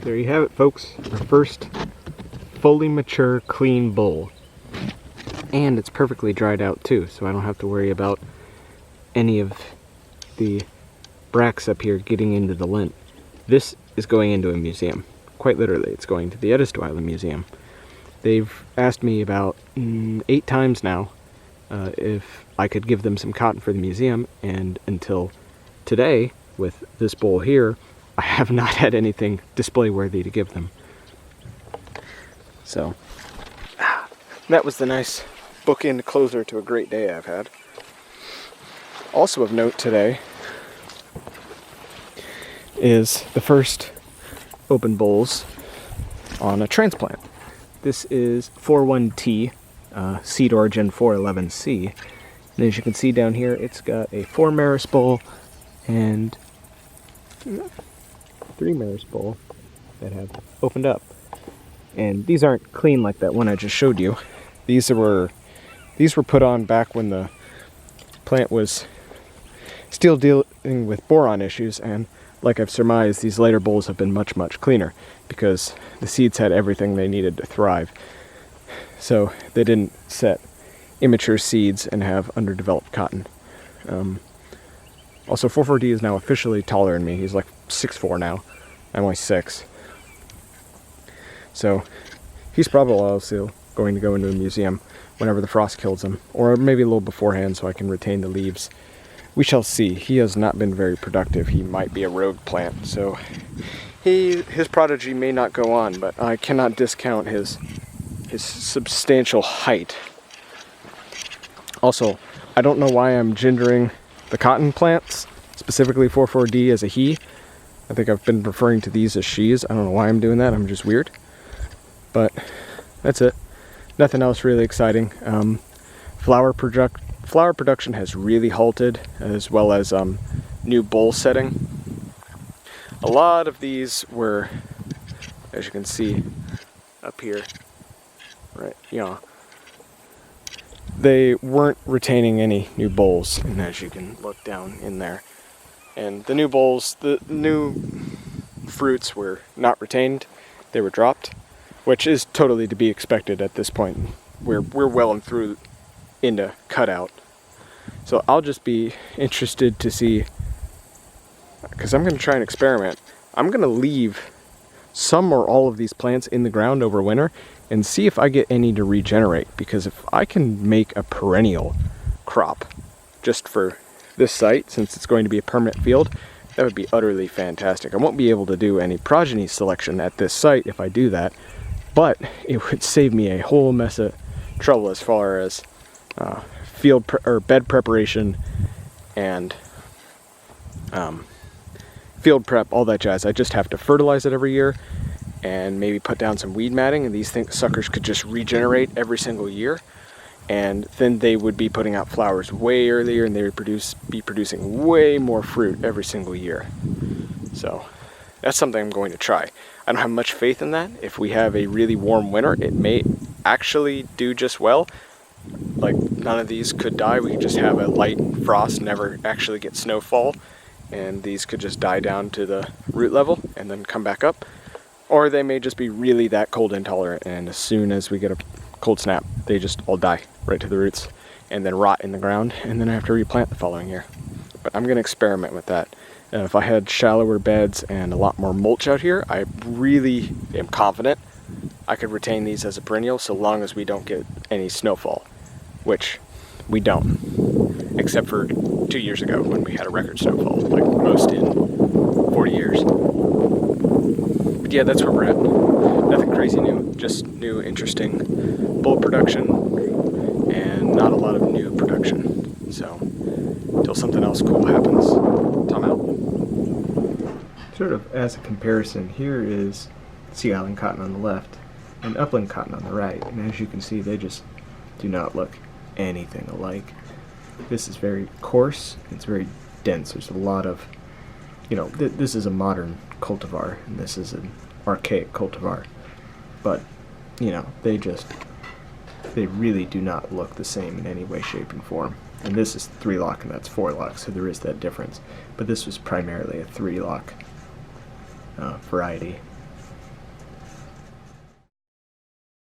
There you have it, folks. Our first fully mature, clean boll. And it's perfectly dried out too, so I don't have to worry about any of the bracts up here getting into the lint. This is going into a museum. Quite literally, it's going to the Edisto Island Museum. They've asked me about 8 times now if I could give them some cotton for the museum, and until today, with this boll here, I have not had anything display worthy to give them. So, that was the nice bookend closer to a great day I've had. Also of note today is the first open bolls on a transplant. This is 41T, seed origin 411C. And as you can see down here, it's got a 4 maris boll and 3 maris boll that have opened up. And these aren't clean like that one I just showed you. These were put on back when the plant was still dealing with boron issues, and like I've surmised, these later bolls have been much, much cleaner because the seeds had everything they needed to thrive. So they didn't set immature seeds and have underdeveloped cotton. Also, 44D is now officially taller than me. He's like 6'4" now. I'm only 6. So he's probably also going to go into a museum whenever the frost kills him, or maybe a little beforehand so I can retain the leaves. We shall see. He has not been very productive. He might be a rogue plant, so his prodigy may not go on, but I cannot discount his substantial height. Also, I don't know why I'm gendering the cotton plants, specifically 44D as a he. I think I've been referring to these as she's. I don't know why I'm doing that. I'm just weird. But that's it. Nothing else really exciting. Flower production has really halted, as well as new boll setting. A lot of these were, as you can see up here, right, they weren't retaining any new bolls, and as you can look down in there. And the new bolls, the new fruits were not retained, they were dropped, which is totally to be expected at this point. We're well and through into cutout. So I'll just be interested to see, because I'm going to try and experiment. I'm going to leave some or all of these plants in the ground over winter and see if I get any to regenerate, because if I can make a perennial crop just for this site, since it's going to be a permanent field, that would be utterly fantastic. I won't be able to do any progeny selection at this site if I do that, but it would save me a whole mess of trouble as far as bed preparation and field prep, all that jazz. I just have to fertilize it every year and maybe put down some weed matting, and these suckers could just regenerate every single year, and then they would be putting out flowers way earlier, and they would be producing way more fruit every single year. So that's something I'm going to try. I don't have much faith in that. If we have a really warm winter, it may actually do just well. Like, none of these could die. We could just have a light frost, never actually get snowfall, and these could just die down to the root level and then come back up. Or they may just be really that cold intolerant, and as soon as we get a cold snap, they just all die right to the roots and then rot in the ground, and then I have to replant the following year. But I'm going to experiment with that. If I had shallower beds and a lot more mulch out here, I really am confident I could retain these as a perennial so long as we don't get any snowfall, which we don't, except for 2 years ago when we had a record snowfall, like most in 40 years. But yeah, that's where we're at. Nothing crazy new, just new, interesting boll production and not a lot of new production. So, until something else cool happens, Tom out. Sort of as a comparison, here is Sea Island cotton on the left and upland cotton on the right, and as you can see, they just do not look anything alike. This is very coarse, it's very dense. There's a lot of, this is a modern cultivar and this is an archaic cultivar, but they really do not look the same in any way, shape, and form. And this is 3-lock and that's 4-lock, so there is that difference, but this was primarily a 3-lock variety.